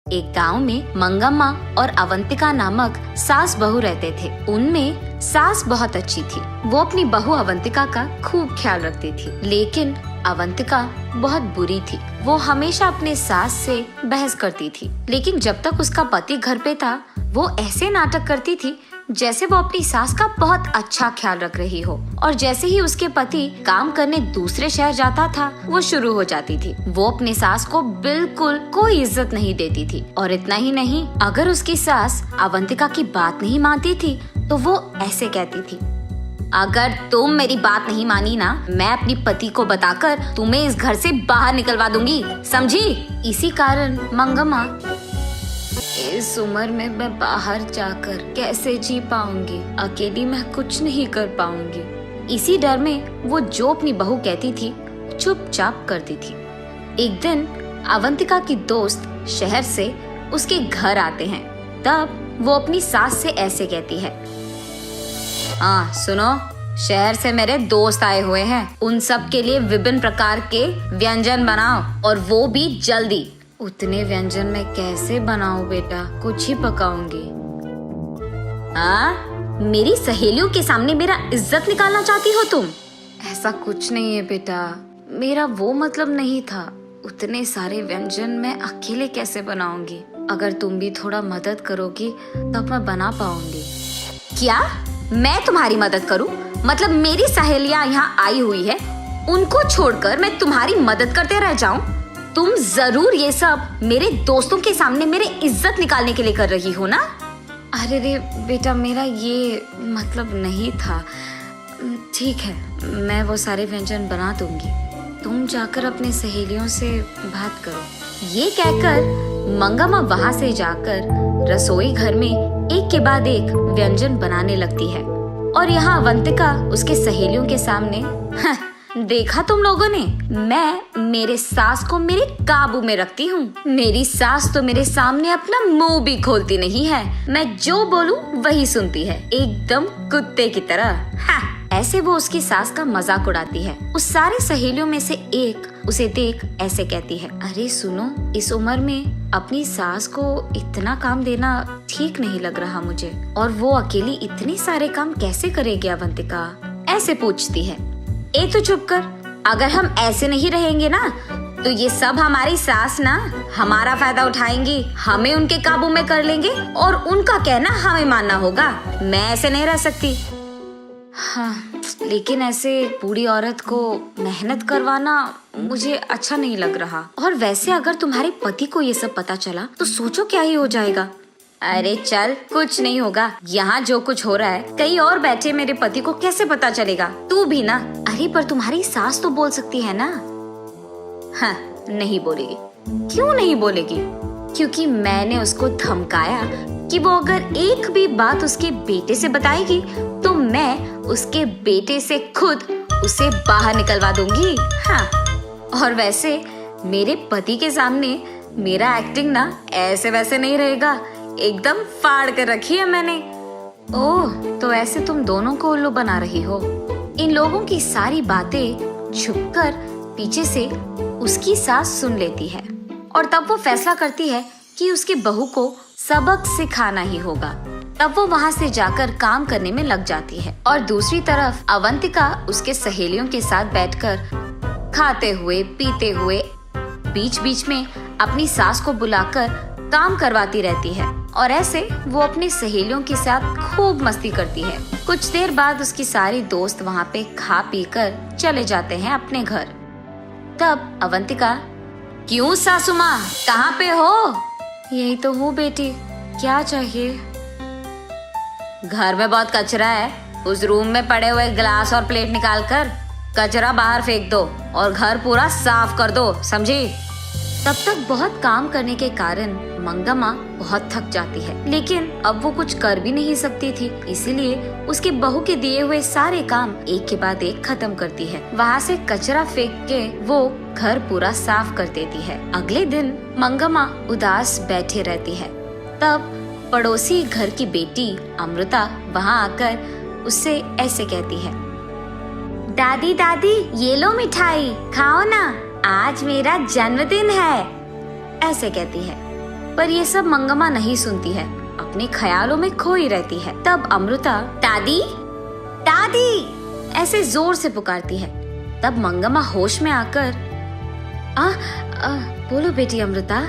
एक गांव में मंगम्मा और अवंतिका नामक सास बहू रहते थे। उनमें सास बहुत अच्छी थी। वो अपनी बहू अवंतिका का खूब ख्याल रखती थी, लेकिन अवंतिका बहुत बुरी थी। वो हमेशा अपने सास से बहस करती थी, लेकिन जब तक उसका पति घर पे था वो ऐसे नाटक करती थी जैसे वो अपनी सास का बहुत अच्छा ख्याल रख रही हो। और जैसे ही उसके पति काम करने दूसरे शहर जाता था वो शुरू हो जाती थी। वो अपनी सास को बिल्कुल कोई इज्जत नहीं देती थी। और इतना ही नहीं, अगर उसकी सास अवंतिका की बात नहीं मानती थी तो वो ऐसे कहती थी, अगर तुम मेरी बात नहीं मानी ना, मैं अपनी पति को बताकर तुम्हें इस घर से बाहर निकलवा दूंगी, समझी। इसी कारण मंगम्मा, इस उम्र में मैं बाहर जाकर कैसे जी पाऊंगी, अकेली मैं कुछ नहीं कर पाऊंगी। इसी डर में वो जो अपनी बहू कहती थी चुपचाप करती थी। एक दिन अवंतिका की दोस्त शहर से उसके घर आते हैं। तब वो अपनी सास से ऐसे कहती है, हाँ सुनो, शहर से मेरे दोस्त आए हुए हैं, उन सब के लिए विभिन्न प्रकार के व्यंजन बनाओ और वो भी जल्दी। उतने व्यंजन मैं कैसे बनाऊं बेटा, कुछ ही पकाऊंगी। हाँ, मेरी सहेलियों के सामने मेरा इज्जत निकालना चाहती हो तुम? ऐसा कुछ नहीं है बेटा, मेरा वो मतलब नहीं था। उतने सारे व्यंजन मैं अकेले कैसे बनाऊंगी? अगर तुम भी थोड़ा मदद करोगी तब मैं बना पाऊंगी। क्या मैं तुम्हारी मदद करूं? मतलब मेरी सहेलियां यहाँ आई हुई है, उनको छोड़कर मैं तुम्हारी मदद करते रह जाऊं? तुम जरूर ये सब मेरे दोस्तों के सामने मेरे इज्जत निकालने के लिए कर रही हो ना? अरे रे बेटा, मेरा ये मतलब नहीं था। ठीक है, मैं वो सारे व्यंजन बना दूंगी, तुम जाकर अपनी सहेलियों से बात करो। ये कहकर मंगम्मा वहाँ से जाकर रसोई घर में एक के बाद एक व्यंजन बनाने लगती है। और यहाँ अवंतिका उसके सहेलियों के सामने, देखा तुम लोगों ने, मैं मेरे सास को मेरे काबू में रखती हूँ। मेरी सास तो मेरे सामने अपना मुंह भी खोलती नहीं है, मैं जो बोलूँ वही सुनती है, एकदम कुत्ते की तरह। ऐसे वो उसकी सास का मजाक उड़ाती है। उस सारे सहेलियों में से एक उसे देख ऐसे कहती है, अरे सुनो, इस उम्र में अपनी सास को इतना काम देना ठीक नहीं लग रहा मुझे, और वो अकेली इतने सारे काम कैसे करेगी अवंतिका? ऐसे पूछती है। ए तो चुप कर, अगर हम ऐसे नहीं रहेंगे ना तो ये सब हमारी सास ना हमारा फायदा उठाएंगी, हमें उनके काबू में कर लेंगे और उनका कहना हमें मानना होगा। मैं ऐसे नहीं रह सकती। हाँ, लेकिन ऐसे बूढ़ी औरत को मेहनत करवाना मुझे अच्छा नहीं लग रहा। और वैसे अगर तुम्हारे पति को ये सब पता चला तो सोचो क्या ही हो जाएगा। अरे चल, कुछ नहीं होगा। यहाँ जो कुछ हो रहा है कहीं और बैठे मेरे पति को कैसे पता चलेगा? तू भी ना। अरे पर तुम्हारी सास तो बोल सकती है ना। हाँ, नहीं बोलेगी। क्यों नहीं बोलेगी? क्योंकि मैंने उसको धमकाया कि वो अगर एक भी बात उसके बेटे से बताएगी तो मैं उसके बेटे से खुद उसे बाहर निकलवा दूंगी। हाँ, और वैसे मेरे पति के सामने मेरा एक्टिंग ना ऐसे वैसे नहीं रहेगा, एकदम फाड़ कर रखी है मैंने। ओह, तो ऐसे तुम दोनों को उल्लू बना रही हो। इन लोगों की सारी बातें छुपकर पीछे से उसकी सास सुन लेती है और तब वो फैसला करती है कि उसकी बहू को सबक सिखाना ही होगा। तब वो वहाँ से जाकर काम करने में लग जाती है। और दूसरी तरफ अवंतिका उसके सहेलियों के साथ बैठकर खाते हुए पीते हुए बीच बीच में अपनी सास को बुलाकर काम करवाती रहती है। और ऐसे वो अपनी सहेलियों के साथ खूब मस्ती करती है। कुछ देर बाद उसकी सारी दोस्त वहाँ पे खा पी कर चले जाते हैं अपने घर। तब अवंतिका, क्यों सासू माँ, कहाँ पे हो? यही तो हूँ बेटी, क्या चाहिए? घर में बहुत कचरा है, उस रूम में पड़े हुए गिलास और प्लेट निकाल कर कचरा बाहर फेंक दो और घर पूरा साफ कर दो, समझी? तब तक बहुत काम करने के कारण मंगम्मा बहुत थक जाती है, लेकिन अब वो कुछ कर भी नहीं सकती थी, इसीलिए उसकी बहू के दिए हुए सारे काम एक के बाद एक खत्म करती है। वहाँ से कचरा फेंक के वो घर पूरा साफ कर देती है। अगले दिन मंगम्मा उदास बैठे रहती है। तब पड़ोसी घर की बेटी अमृता वहाँ आकर उससे ऐसे कहती है, दादी दादी, ये लो मिठाई, खाओ ना, आज मेरा जन्मदिन है। ऐसे कहती है। पर ये सब मंगम्मा नहीं सुनती है, अपने ख्यालों में खोई रहती है। तब अमृता दादी दादी ऐसे जोर से पुकारती है। तब मंगम्मा होश में आकर बोलो बेटी अमृता,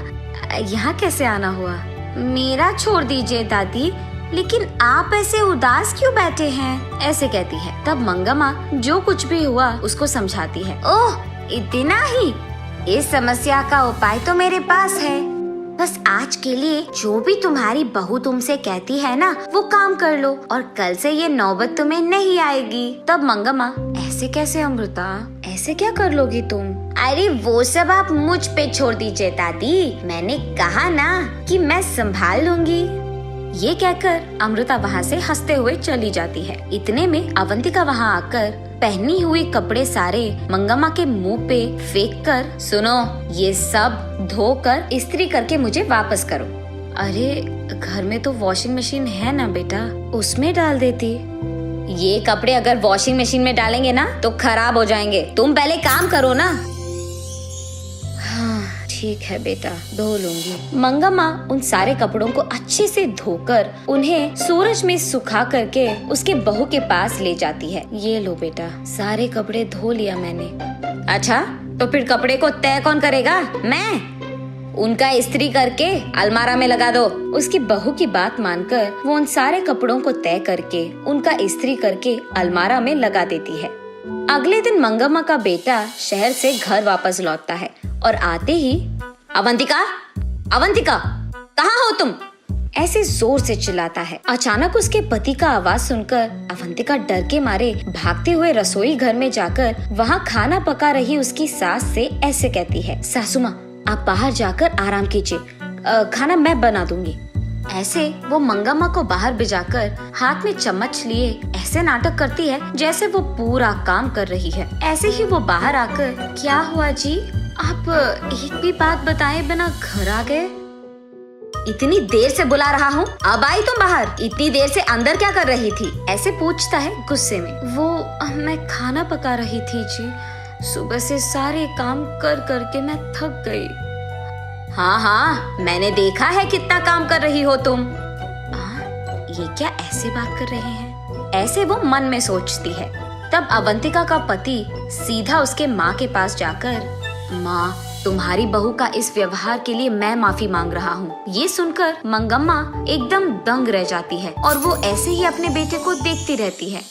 यहाँ कैसे आना हुआ? मेरा छोड़ दीजिए दादी, लेकिन आप ऐसे उदास क्यों बैठे हैं? ऐसे कहती है। तब मंगम्मा जो कुछ भी हुआ उसको समझाती है। ओह, इतना ही? इस समस्या का उपाय तो मेरे पास है। बस आज के लिए जो भी तुम्हारी बहू तुमसे कहती है ना, वो काम कर लो और कल से ये नौबत तुम्हें नहीं आएगी। तब मंगम्मा, ऐसे कैसे अमृता, ऐसे क्या कर लोगी तुम? अरे वो सब आप मुझ पे छोड़ दीजिए दादी, मैंने कहा ना कि मैं संभाल लूंगी। ये कहकर अमृता वहाँ से हंसते हुए चली जाती है। इतने में अवंतिका वहाँ आकर पहनी हुई कपड़े सारे मंगम्मा के मुंह पे फेंक कर, सुनो, ये सब धोकर इस्त्री करके मुझे वापस करो। अरे घर में तो वॉशिंग मशीन है ना बेटा, उसमें डाल देती। ये कपड़े अगर वॉशिंग मशीन में डालेंगे ना तो खराब हो जाएंगे, तुम पहले काम करो ना। ठीक है बेटा, धो लूंगी। मंगम्मा उन सारे कपड़ों को अच्छे से धोकर उन्हें सूरज में सुखा करके उसके बहू के पास ले जाती है। ये लो बेटा, सारे कपड़े धो लिया मैंने। अच्छा, तो फिर कपड़े को तय कौन करेगा? मैं? उनका इस्त्री करके अलमारा में लगा दो। उसकी बहू की बात मानकर वो उन सारे कपड़ों को तय करके उनका इस्त्री करके अलमारा में लगा देती है। अगले दिन मंगम्मा का बेटा शहर से घर वापस लौटता है और आते ही अवंतिका, अवंतिका, कहाँ हो तुम? ऐसे जोर से चिल्लाता है। अचानक उसके पति का आवाज सुनकर अवंतिका डर के मारे भागते हुए रसोई घर में जाकर वहाँ खाना पका रही उसकी सास से ऐसे कहती है, सासू माँ, आप बाहर जाकर आराम कीजिए, खाना मैं बना दूंगी। ऐसे वो मंगम्मा को बाहर भिजाकर हाथ में चम्मच लिए ऐसे नाटक करती है जैसे वो पूरा काम कर रही है। ऐसे ही वो बाहर आकर, क्या हुआ जी, आप एक भी बात बताए बिना घर आ गए? इतनी देर से बुला रहा हूँ, अब आई तुम बाहर? इतनी देर से अंदर क्या कर रही थी? ऐसे पूछता है गुस्से में। वो मैं खाना पका रही थी जी, सुबह से सारे काम कर करके मैं थक गई। हाँ हाँ, मैंने देखा है कितना काम कर रही हो तुम। ये क्या ऐसे बात कर रहे हैं? ऐसे वो मन में सोचती है। तब अवंतिका का पति सीधा उसके माँ के पास जाकर, माँ, तुम्हारी बहू का इस व्यवहार के लिए मैं माफी मांग रहा हूँ। ये सुनकर मंगम्मा एकदम दंग रह जाती है और वो ऐसे ही अपने बेटे को देखती रहती है।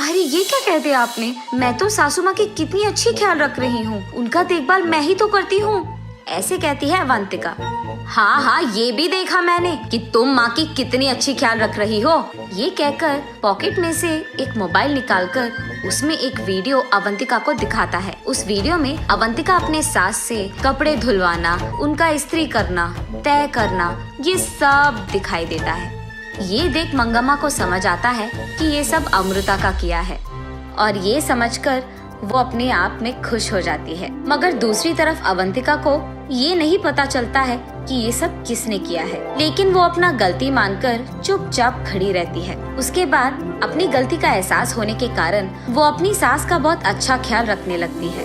अरे ये क्या कह दिया आपने? मैं तो सासू माँ की कितनी अच्छी ख्याल रख रही हूँ, उनका देखभाल मैं ही तो करती हूँ, ऐसे कहती है अवंतिका। हाँ हाँ, ये भी देखा मैंने कि तुम माँ की कितनी अच्छी ख्याल रख रही हो। ये कहकर पॉकेट में से एक मोबाइल निकालकर उसमें एक वीडियो अवंतिका को दिखाता है। उस वीडियो में अवंतिका अपने सास से कपड़े धुलवाना, उनका इस्त्री करना, तय करना, ये सब दिखाई देता है। ये देख मंगम्मा को समझ आता है कि ये सब अमृता का किया है और ये समझकर वो अपने आप में खुश हो जाती है। मगर दूसरी तरफ अवंतिका को ये नहीं पता चलता है कि ये सब किसने किया है, लेकिन वो अपना गलती मानकर चुपचाप खड़ी रहती है। उसके बाद अपनी गलती का एहसास होने के कारण वो अपनी सास का बहुत अच्छा ख्याल रखने लगती है।